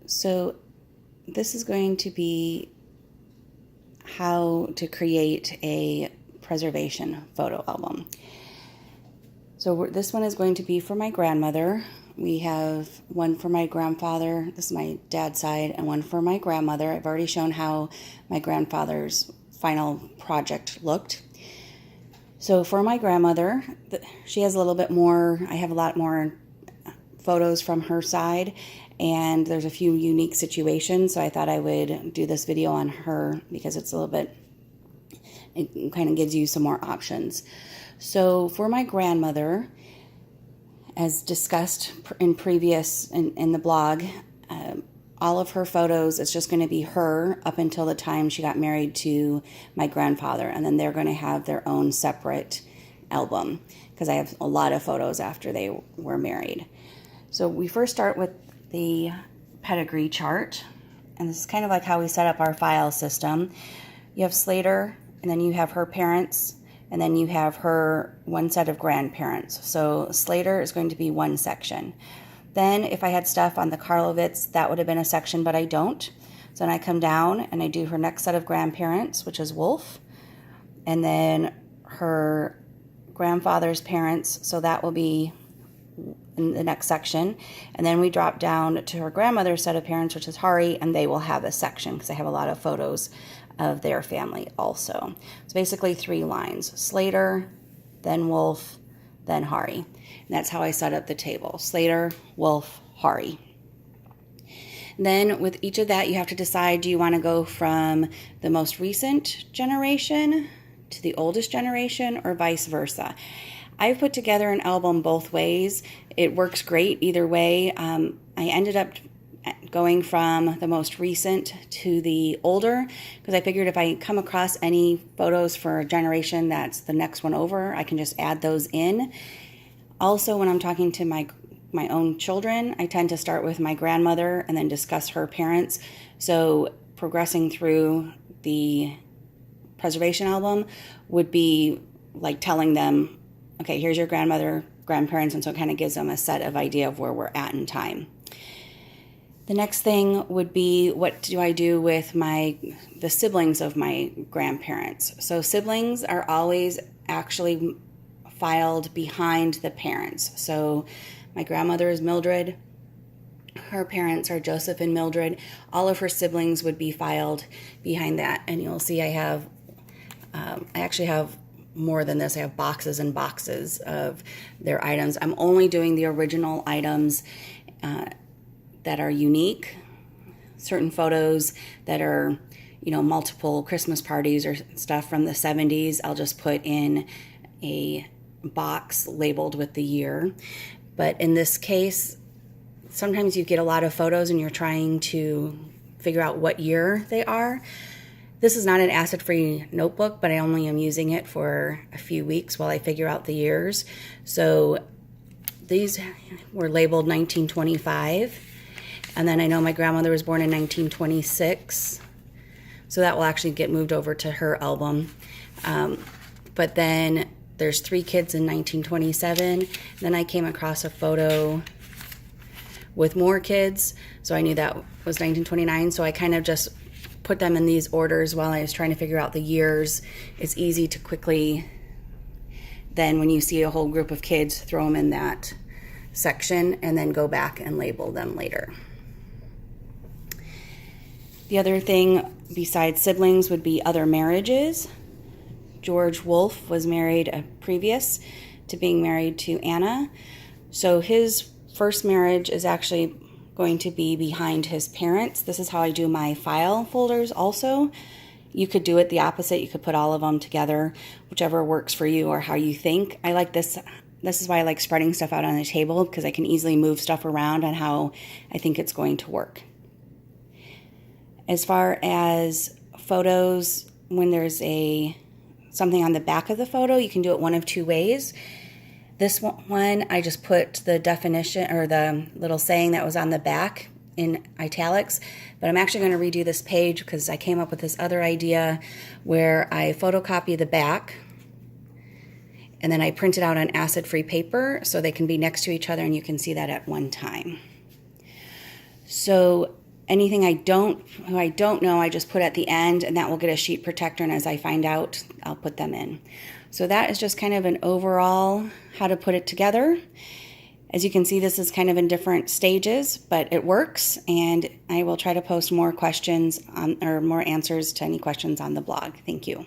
So this is going to be how to create a preservation photo album. So this one is going to be for my grandmother. We have one for my grandfather, this is my dad's side, and one for my grandmother. I've already shown how my grandfather's final project looked. So for my grandmother, she has a little bit more, I have a lot more photos from her side, and there's a few unique situations, so I thought I would do this video on her because it's a little bit, it kind of gives you some more options. So for my grandmother, as discussed in the blog, all of her photos, it's just going to be her up until the time she got married to my grandfather, and then they're going to have their own separate album because I have a lot of photos after they were married. So we first start with the pedigree chart, and this is kind of like how we set up our file system. You have Slater, and then you have her parents, and then you have her one set of grandparents. So Slater is going to be one section. Then if I had stuff on the Karlovitz, that would have been a section, but I don't. So then I come down and I do her next set of grandparents, which is Wolf, and then her grandfather's parents, so that will be in the next section. And then we drop down to her grandmother's set of parents, which is Hari, and they will have a section because I have a lot of photos of their family also. It's basically 3 lines: Slater, then Wolf, then Hari. And that's how I set up the table: Slater, Wolf, Hari. Then with each of that, you have to decide, do you want to go from the most recent generation to the oldest generation or vice versa? I've put together an album both ways. It works great either way. I ended up going from the most recent to the older because I figured if I come across any photos for a generation that's the next one over, I can just add those in. Also, when I'm talking to my own children, I tend to start with my grandmother and then discuss her parents. So progressing through the preservation album would be like telling them, okay, here's your grandparents, and so it kind of gives them a set of idea of where we're at in time. The next thing would be, what do I do with the siblings of my grandparents? So siblings are always actually filed behind the parents. So my grandmother is Mildred. Her parents are Joseph and Mildred. All of her siblings would be filed behind that. And you'll see I actually have more than this. I have boxes and boxes of their items. I'm only doing the original items that are unique. Certain photos that are, multiple Christmas parties or stuff from the 70s, I'll just put in a box labeled with the year. But in this case, sometimes you get a lot of photos and you're trying to figure out what year they are. This is not an acid-free notebook, but I only am using it for a few weeks while I figure out the years. So these were labeled 1925. And then I know my grandmother was born in 1926. So that will actually get moved over to her album. But then there's 3 kids in 1927. Then I came across a photo with more kids. So I knew that was 1929. So I kind of just put them in these orders while I was trying to figure out the years. It's easy to quickly, then when you see a whole group of kids, throw them in that section and then go back and label them later. The other thing besides siblings would be other marriages. George Wolfe was married previous to being married to Anna. So his first marriage is actually going to be behind his parents. This is how I do my file folders also. You could do it the opposite. You could put all of them together, whichever works for you or how you think. I like this. This is why I like spreading stuff out on the table, because I can easily move stuff around on how I think it's going to work. As far as photos, when there's something on the back of the photo, you can do it one of 2 ways. This one, I just put the definition or the little saying that was on the back in italics, but I'm actually going to redo this page because I came up with this other idea where I photocopy the back and then I print it out on acid-free paper so they can be next to each other and you can see that at one time. So Anything who I don't know, I just put at the end, and that will get a sheet protector, and as I find out, I'll put them in. So that is just kind of an overall how to put it together. As you can see, this is kind of in different stages, but it works, and I will try to post more questions or more answers to any questions on the blog. Thank you.